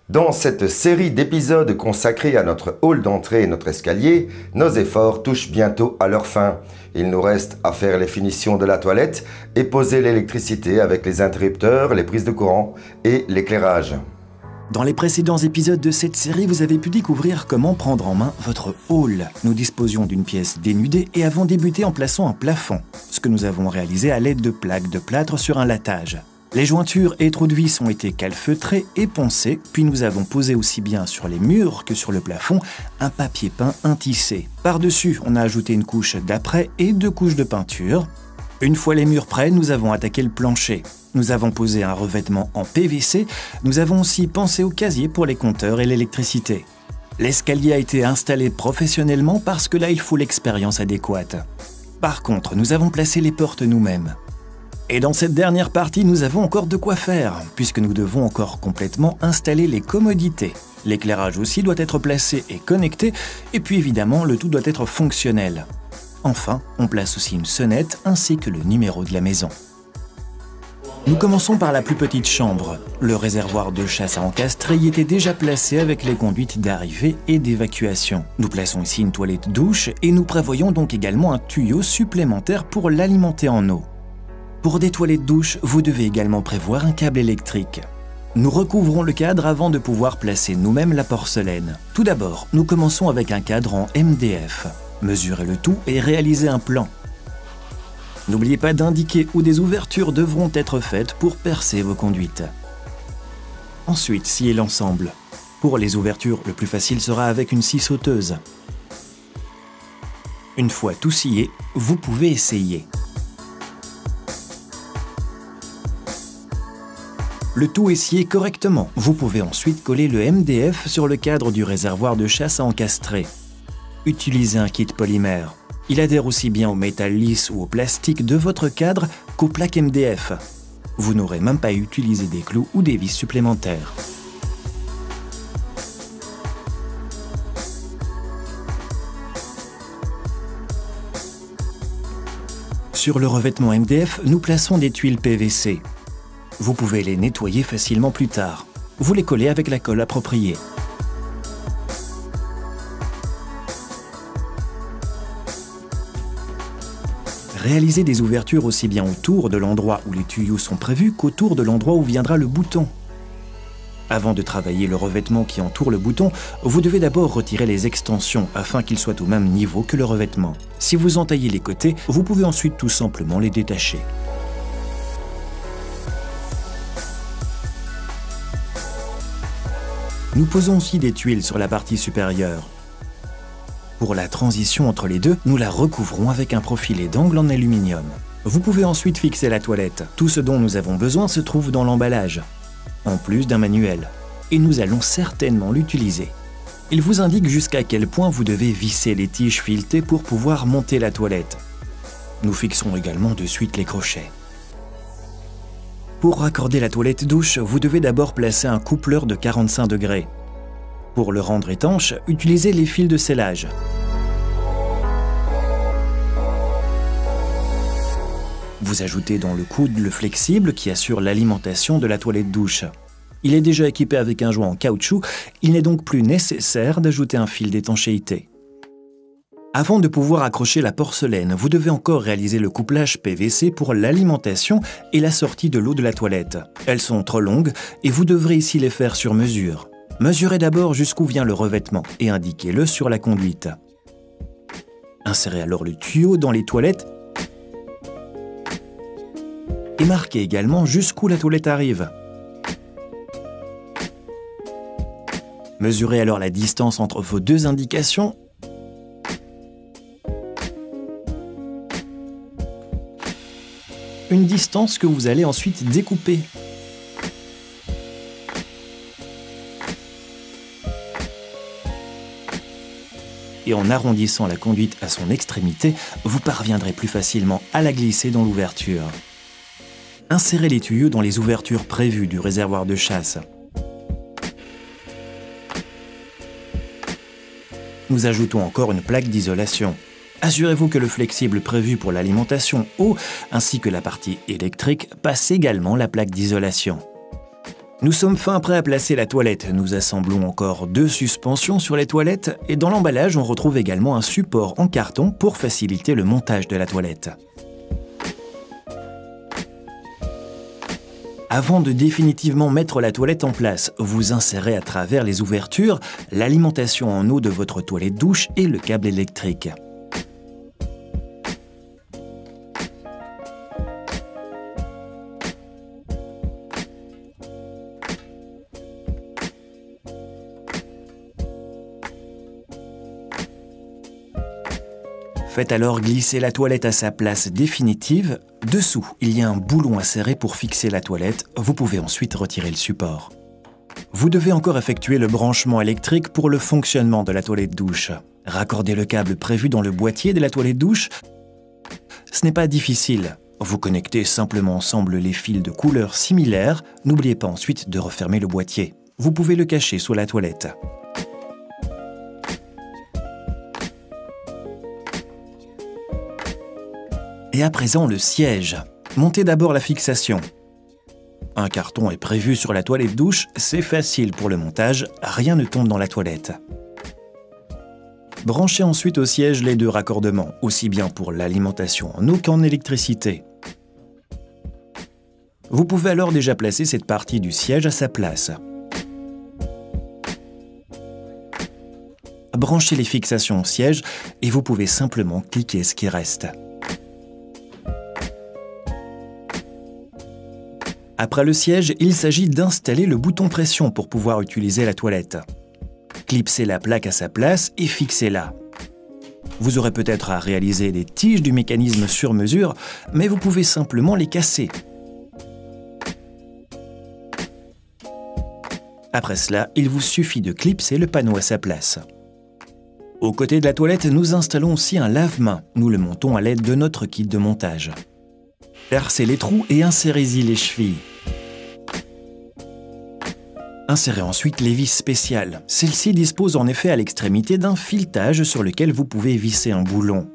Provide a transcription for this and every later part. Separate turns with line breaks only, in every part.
Dans cette série d'épisodes consacrés à notre hall d'entrée et notre escalier, nos efforts touchent bientôt à leur fin. Il nous reste à faire les finitions de la toilette et poser l'électricité avec les interrupteurs, les prises de courant et l'éclairage.
Dans les précédents épisodes de cette série, vous avez pu découvrir comment prendre en main votre hall. Nous disposions d'une pièce dénudée et avons débuté en plaçant un plafond, ce que nous avons réalisé à l'aide de plaques de plâtre sur un latage. Les jointures et trous de vis ont été calfeutrés et poncés, puis nous avons posé aussi bien sur les murs que sur le plafond un papier peint intissé. Par-dessus, on a ajouté une couche d'apprêt et 2 couches de peinture. Une fois les murs prêts, nous avons attaqué le plancher. Nous avons posé un revêtement en PVC. Nous avons aussi pensé au casier pour les compteurs et l'électricité. L'escalier a été installé professionnellement parce que là, il faut l'expérience adéquate. Par contre, nous avons placé les portes nous-mêmes. Et dans cette dernière partie, nous avons encore de quoi faire, puisque nous devons encore complètement installer les commodités. L'éclairage aussi doit être placé et connecté, et puis évidemment, le tout doit être fonctionnel. Enfin, on place aussi une sonnette ainsi que le numéro de la maison. Nous commençons par la plus petite chambre. Le réservoir de chasse à encastrer y était déjà placé avec les conduites d'arrivée et d'évacuation. Nous plaçons ici une toilette douche et nous prévoyons donc également un tuyau supplémentaire pour l'alimenter en eau. Pour des toilettes douches, vous devez également prévoir un câble électrique. Nous recouvrons le cadre avant de pouvoir placer nous-mêmes la porcelaine. Tout d'abord, nous commençons avec un cadre en MDF. Mesurez le tout et réalisez un plan. N'oubliez pas d'indiquer où des ouvertures devront être faites pour percer vos conduites. Ensuite, sciez l'ensemble. Pour les ouvertures, le plus facile sera avec une scie sauteuse. Une fois tout scié, vous pouvez essayer. Le tout est scié correctement. Vous pouvez ensuite coller le MDF sur le cadre du réservoir de chasse à encastrer. Utilisez un kit polymère. Il adhère aussi bien au métal lisse ou au plastique de votre cadre qu'aux plaques MDF. Vous n'aurez même pas à utiliser des clous ou des vis supplémentaires. Sur le revêtement MDF, nous plaçons des tuiles PVC. Vous pouvez les nettoyer facilement plus tard. Vous les collez avec la colle appropriée. Réalisez des ouvertures aussi bien autour de l'endroit où les tuyaux sont prévus qu'autour de l'endroit où viendra le bouton. Avant de travailler le revêtement qui entoure le bouton, vous devez d'abord retirer les extensions afin qu'ils soient au même niveau que le revêtement. Si vous entaillez les côtés, vous pouvez ensuite tout simplement les détacher. Nous posons aussi des tuiles sur la partie supérieure. Pour la transition entre les deux, nous la recouvrons avec un profilet d'angle en aluminium. Vous pouvez ensuite fixer la toilette. Tout ce dont nous avons besoin se trouve dans l'emballage, en plus d'un manuel. Et nous allons certainement l'utiliser. Il vous indique jusqu'à quel point vous devez visser les tiges filetées pour pouvoir monter la toilette. Nous fixons également de suite les crochets. Pour raccorder la toilette douche, vous devez d'abord placer un coupleur de 45 degrés. Pour le rendre étanche, utilisez les fils de scellage. Vous ajoutez dans le coude le flexible qui assure l'alimentation de la toilette douche. Il est déjà équipé avec un joint en caoutchouc, il n'est donc plus nécessaire d'ajouter un fil d'étanchéité. Avant de pouvoir accrocher la porcelaine, vous devez encore réaliser le couplage PVC pour l'alimentation et la sortie de l'eau de la toilette. Elles sont trop longues et vous devrez ici les faire sur mesure. Mesurez d'abord jusqu'où vient le revêtement et indiquez-le sur la conduite. Insérez alors le tuyau dans les toilettes et marquez également jusqu'où la toilette arrive. Mesurez alors la distance entre vos deux indications une distance que vous allez ensuite découper. Et en arrondissant la conduite à son extrémité, vous parviendrez plus facilement à la glisser dans l'ouverture. Insérez les tuyaux dans les ouvertures prévues du réservoir de chasse. Nous ajoutons encore une plaque d'isolation. Assurez-vous que le flexible prévu pour l'alimentation eau ainsi que la partie électrique passe également la plaque d'isolation. Nous sommes fin prêts à placer la toilette. Nous assemblons encore 2 suspensions sur les toilettes et dans l'emballage, on retrouve également un support en carton pour faciliter le montage de la toilette. Avant de définitivement mettre la toilette en place, vous insérez à travers les ouvertures l'alimentation en eau de votre toilette douche et le câble électrique. Faites alors glisser la toilette à sa place définitive. Dessous, il y a un boulon à serrer pour fixer la toilette. Vous pouvez ensuite retirer le support. Vous devez encore effectuer le branchement électrique pour le fonctionnement de la toilette douche. Raccordez le câble prévu dans le boîtier de la toilette douche. Ce n'est pas difficile. Vous connectez simplement ensemble les fils de couleurs similaires. N'oubliez pas ensuite de refermer le boîtier. Vous pouvez le cacher sous la toilette. Et à présent, le siège. Montez d'abord la fixation. Un carton est prévu sur la toilette douche, c'est facile pour le montage, rien ne tombe dans la toilette. Branchez ensuite au siège les 2 raccordements, aussi bien pour l'alimentation en eau qu'en électricité. Vous pouvez alors déjà placer cette partie du siège à sa place. Branchez les fixations au siège et vous pouvez simplement cliquer ce qui reste. Après le siège, il s'agit d'installer le bouton pression pour pouvoir utiliser la toilette. Clipsez la plaque à sa place et fixez-la. Vous aurez peut-être à réaliser des tiges du mécanisme sur mesure, mais vous pouvez simplement les casser. Après cela, il vous suffit de clipser le panneau à sa place. Aux côtés de la toilette, nous installons aussi un lave-mains. Nous le montons à l'aide de notre kit de montage. Percez les trous et insérez-y les chevilles. Insérez ensuite les vis spéciales. Celles-ci disposent en effet à l'extrémité d'un filetage sur lequel vous pouvez visser un boulon.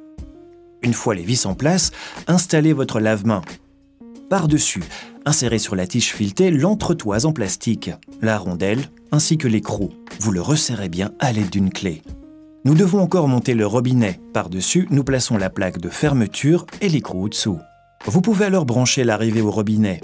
Une fois les vis en place, installez votre lave-mains. Par-dessus, insérez sur la tige filetée l'entretoise en plastique, la rondelle ainsi que l'écrou. Vous le resserrez bien à l'aide d'une clé. Nous devons encore monter le robinet. Par-dessus, nous plaçons la plaque de fermeture et l'écrou au-dessous. Vous pouvez alors brancher l'arrivée au robinet.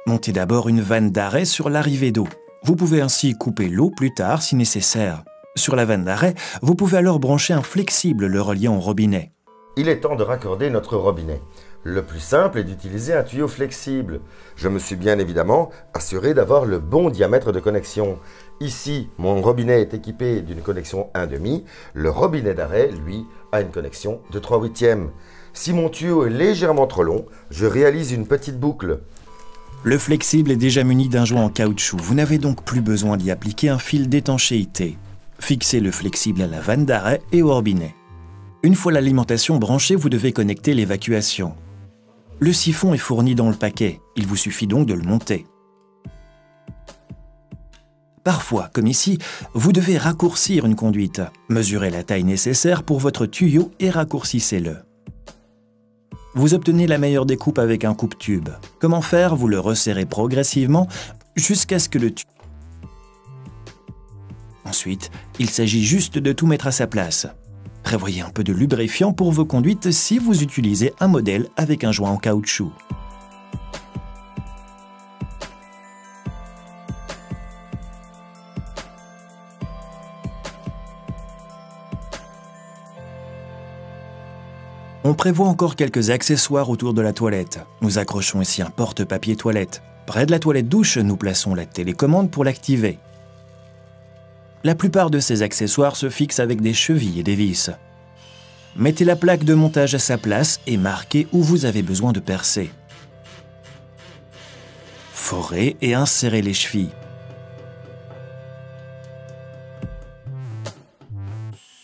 Montez d'abord une vanne d'arrêt sur l'arrivée d'eau. Vous pouvez ainsi couper l'eau plus tard si nécessaire. Sur la vanne d'arrêt, vous pouvez alors brancher un flexible le reliant au robinet.
Il est temps de raccorder notre robinet. Le plus simple est d'utiliser un tuyau flexible. Je me suis bien évidemment assuré d'avoir le bon diamètre de connexion. Ici, mon robinet est équipé d'une connexion 1/2. Le robinet d'arrêt, lui, a une connexion de 3/8. Si mon tuyau est légèrement trop long, je réalise une petite boucle.
Le flexible est déjà muni d'un joint en caoutchouc. Vous n'avez donc plus besoin d'y appliquer un fil d'étanchéité. Fixez le flexible à la vanne d'arrêt et au robinet. Une fois l'alimentation branchée, vous devez connecter l'évacuation. Le siphon est fourni dans le paquet. Il vous suffit donc de le monter. Parfois, comme ici, vous devez raccourcir une conduite. Mesurez la taille nécessaire pour votre tuyau et raccourcissez-le. Vous obtenez la meilleure découpe avec un coupe-tube. Comment faire? Vous le resserrez progressivement jusqu'à ce que le tube... Ensuite, il s'agit juste de tout mettre à sa place. Prévoyez un peu de lubrifiant pour vos conduites si vous utilisez un modèle avec un joint en caoutchouc. On prévoit encore quelques accessoires autour de la toilette. Nous accrochons ici un porte-papier toilette. Près de la toilette douche, nous plaçons la télécommande pour l'activer. La plupart de ces accessoires se fixent avec des chevilles et des vis. Mettez la plaque de montage à sa place et marquez où vous avez besoin de percer. Forez et insérez les chevilles.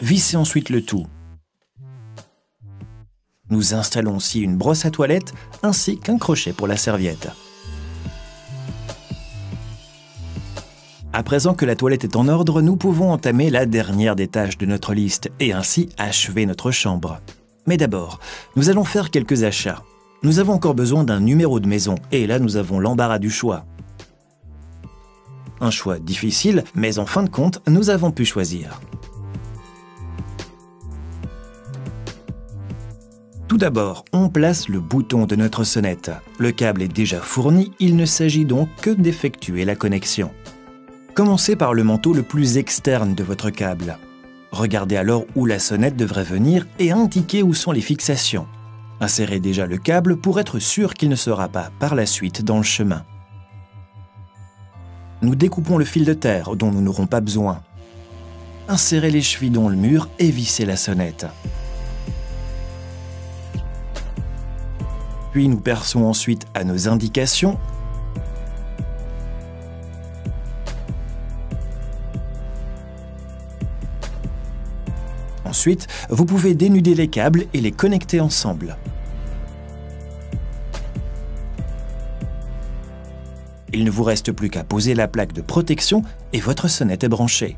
Vissez ensuite le tout. Nous installons aussi une brosse à toilette ainsi qu'un crochet pour la serviette. À présent que la toilette est en ordre, nous pouvons entamer la dernière des tâches de notre liste et ainsi achever notre chambre. Mais d'abord, nous allons faire quelques achats. nous avons encore besoin d'un numéro de maison, et là nous avons l'embarras du choix. Un choix difficile, mais en fin de compte, nous avons pu choisir. Tout d'abord, on place le bouton de notre sonnette. Le câble est déjà fourni, il ne s'agit donc que d'effectuer la connexion. Commencez par le manteau le plus externe de votre câble. Regardez alors où la sonnette devrait venir et indiquez où sont les fixations. Insérez déjà le câble pour être sûr qu'il ne sera pas par la suite dans le chemin. Nous découpons le fil de terre dont nous n'aurons pas besoin. Insérez les chevilles dans le mur et vissez la sonnette. Puis nous perçons ensuite à nos indications. Ensuite, vous pouvez dénuder les câbles et les connecter ensemble. Il ne vous reste plus qu'à poser la plaque de protection et votre sonnette est branchée.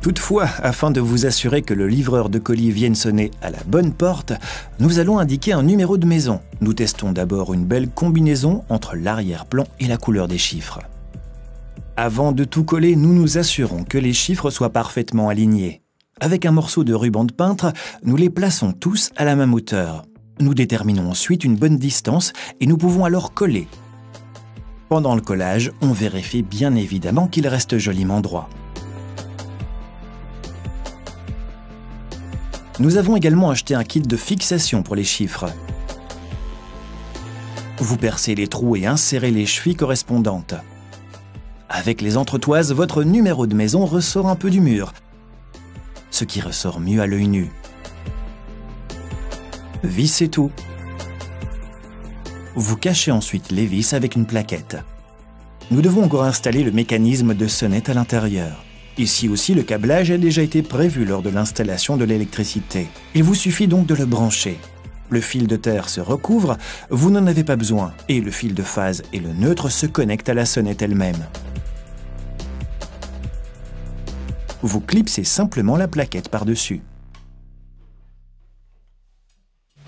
Toutefois, afin de vous assurer que le livreur de colis vienne sonner à la bonne porte, nous allons indiquer un numéro de maison. Nous testons d'abord une belle combinaison entre l'arrière-plan et la couleur des chiffres. Avant de tout coller, nous nous assurons que les chiffres soient parfaitement alignés. Avec un morceau de ruban de peintre, nous les plaçons tous à la même hauteur. Nous déterminons ensuite une bonne distance et nous pouvons alors coller. Pendant le collage, on vérifie bien évidemment qu'il reste joliment droit. Nous avons également acheté un kit de fixation pour les chiffres. Vous percez les trous et insérez les chevilles correspondantes. Avec les entretoises, votre numéro de maison ressort un peu du mur, ce qui ressort mieux à l'œil nu. Vissez tout. Vous cachez ensuite les vis avec une plaquette. Nous devons encore installer le mécanisme de sonnette à l'intérieur. Ici aussi, le câblage a déjà été prévu lors de l'installation de l'électricité. Il vous suffit donc de le brancher. Le fil de terre se recouvre, vous n'en avez pas besoin, et le fil de phase et le neutre se connectent à la sonnette elle-même. Vous clipsez simplement la plaquette par-dessus.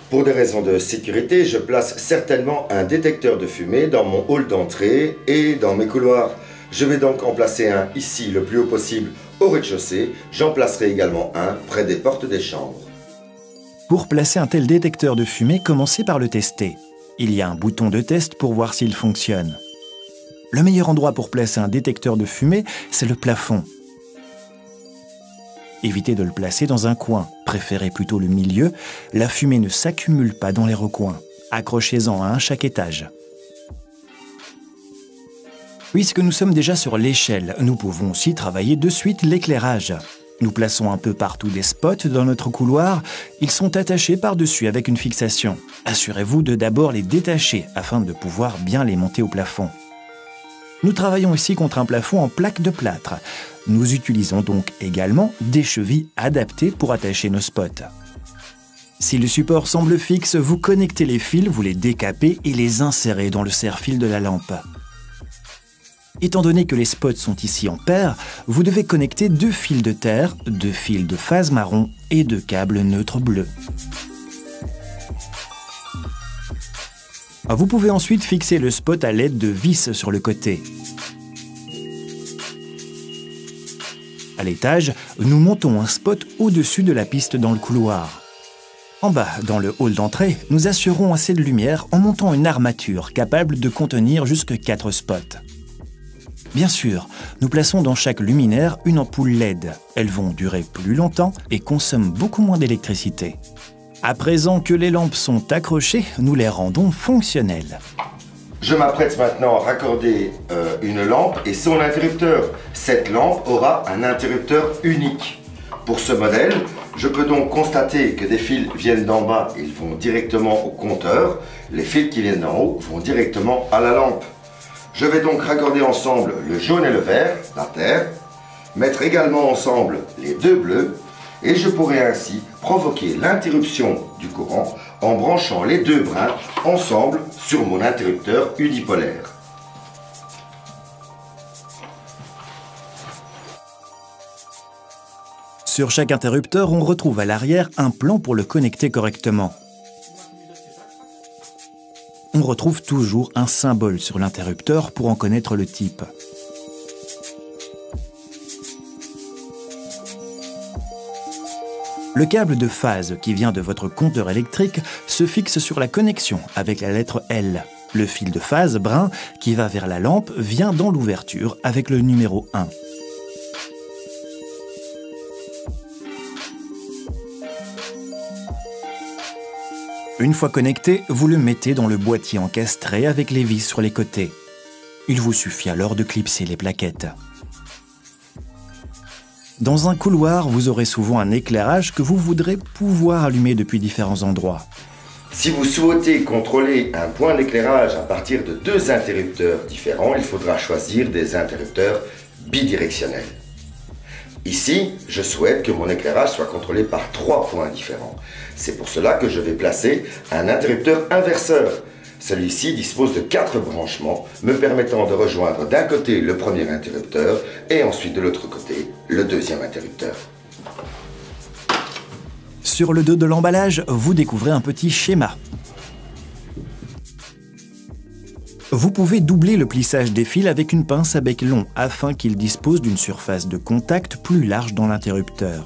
Pour des raisons de sécurité, je place certainement un détecteur de fumée dans mon hall d'entrée et dans mes couloirs. Je vais donc en placer un ici le plus haut possible au rez-de-chaussée. J'en placerai également un près des portes des chambres.
Pour placer un tel détecteur de fumée, commencez par le tester. Il y a un bouton de test pour voir s'il fonctionne. Le meilleur endroit pour placer un détecteur de fumée, c'est le plafond. Évitez de le placer dans un coin, préférez plutôt le milieu. La fumée ne s'accumule pas dans les recoins. Accrochez-en un à chaque étage. Puisque nous sommes déjà sur l'échelle, nous pouvons aussi travailler de suite l'éclairage. Nous plaçons un peu partout des spots dans notre couloir. Ils sont attachés par-dessus avec une fixation. Assurez-vous de d'abord les détacher afin de pouvoir bien les monter au plafond. Nous travaillons ici contre un plafond en plaque de plâtre. Nous utilisons donc également des chevilles adaptées pour attacher nos spots. Si le support semble fixe, vous connectez les fils, vous les décapez et les insérez dans le serre-fil de la lampe. Étant donné que les spots sont ici en paire, vous devez connecter 2 fils de terre, 2 fils de phase marron et 2 câbles neutres bleus. Vous pouvez ensuite fixer le spot à l'aide de vis sur le côté. À l'étage, nous montons un spot au-dessus de la piste dans le couloir. En bas, dans le hall d'entrée, nous assurons assez de lumière en montant une armature capable de contenir jusque 4 spots. Bien sûr, nous plaçons dans chaque luminaire une ampoule LED. Elles vont durer plus longtemps et consomment beaucoup moins d'électricité. À présent que les lampes sont accrochées, nous les rendons fonctionnelles.
Je m'apprête maintenant à raccorder une lampe et son interrupteur. Cette lampe aura un interrupteur unique. Pour ce modèle, je peux donc constater que des fils viennent d'en bas et ils vont directement au compteur. Les fils qui viennent d'en haut vont directement à la lampe. Je vais donc raccorder ensemble le jaune et le vert, la terre, mettre également ensemble les 2 bleus et je pourrai ainsi provoquer l'interruption du courant en branchant les 2 brins ensemble sur mon interrupteur unipolaire.
Sur chaque interrupteur, on retrouve à l'arrière un plan pour le connecter correctement. On retrouve toujours un symbole sur l'interrupteur pour en connaître le type. Le câble de phase qui vient de votre compteur électrique se fixe sur la connexion avec la lettre L. Le fil de phase brun qui va vers la lampe vient dans l'ouverture avec le numéro 1. Une fois connecté, vous le mettez dans le boîtier encastré avec les vis sur les côtés. Il vous suffit alors de clipser les plaquettes. Dans un couloir, vous aurez souvent un éclairage que vous voudrez pouvoir allumer depuis différents endroits.
Si vous souhaitez contrôler un point d'éclairage à partir de 2 interrupteurs différents, il faudra choisir des interrupteurs bidirectionnels. Ici, je souhaite que mon éclairage soit contrôlé par 3 points différents. C'est pour cela que je vais placer un interrupteur inverseur. Celui-ci dispose de 4 branchements, me permettant de rejoindre d'un côté le premier interrupteur et ensuite de l'autre côté le deuxième interrupteur.
Sur le dos de l'emballage, vous découvrez un petit schéma. Vous pouvez doubler le plissage des fils avec une pince à bec long afin qu'il dispose d'une surface de contact plus large dans l'interrupteur.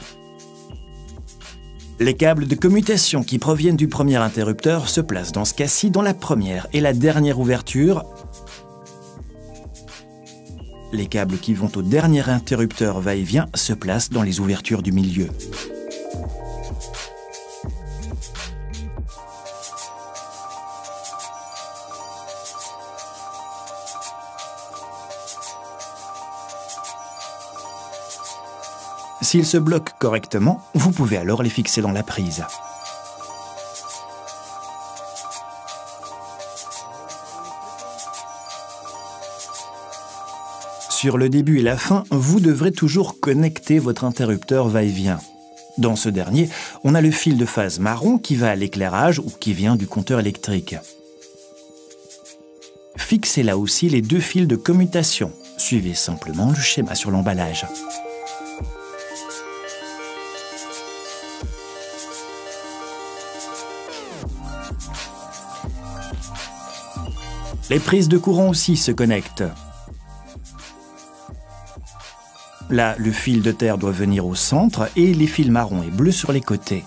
Les câbles de commutation qui proviennent du premier interrupteur se placent dans ce cas-ci dans la première et la dernière ouverture. Les câbles qui vont au dernier interrupteur va-et-vient se placent dans les ouvertures du milieu. S'ils se bloquent correctement, vous pouvez alors les fixer dans la prise. Sur le début et la fin, vous devrez toujours connecter votre interrupteur va-et-vient. Dans ce dernier, on a le fil de phase marron qui va à l'éclairage ou qui vient du compteur électrique. Fixez là aussi les 2 fils de commutation. Suivez simplement le schéma sur l'emballage. Les prises de courant aussi se connectent. Là, le fil de terre doit venir au centre et les fils marron et bleu sur les côtés.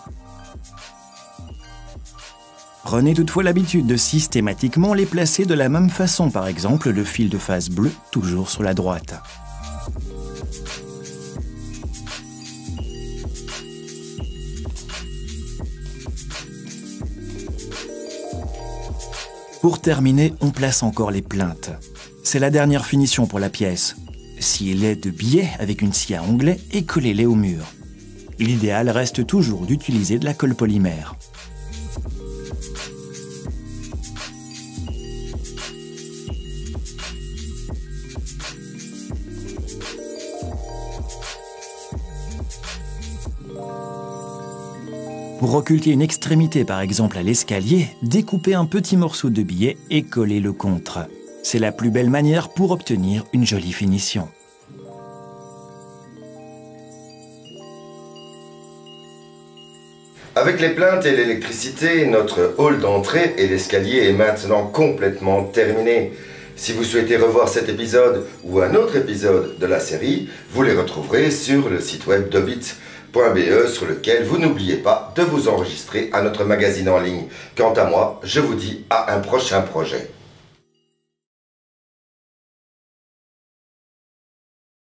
Prenez toutefois l'habitude de systématiquement les placer de la même façon, par exemple le fil de phase bleu toujours sur la droite. Pour terminer, on place encore les plinthes. C'est la dernière finition pour la pièce. Sciez-les de biais avec une scie à onglet et collez-les au mur. L'idéal reste toujours d'utiliser de la colle polymère. Pour occulter une extrémité, par exemple à l'escalier, découpez un petit morceau de billet et collez le contre. C'est la plus belle manière pour obtenir une jolie finition.
Avec les plinthes et l'électricité, notre hall d'entrée et l'escalier est maintenant complètement terminé. Si vous souhaitez revoir cet épisode ou un autre épisode de la série, vous les retrouverez sur le site web dobit.be sur lequel vous n'oubliez pas de vous enregistrer à notre magazine en ligne. Quant à moi, je vous dis à un prochain projet.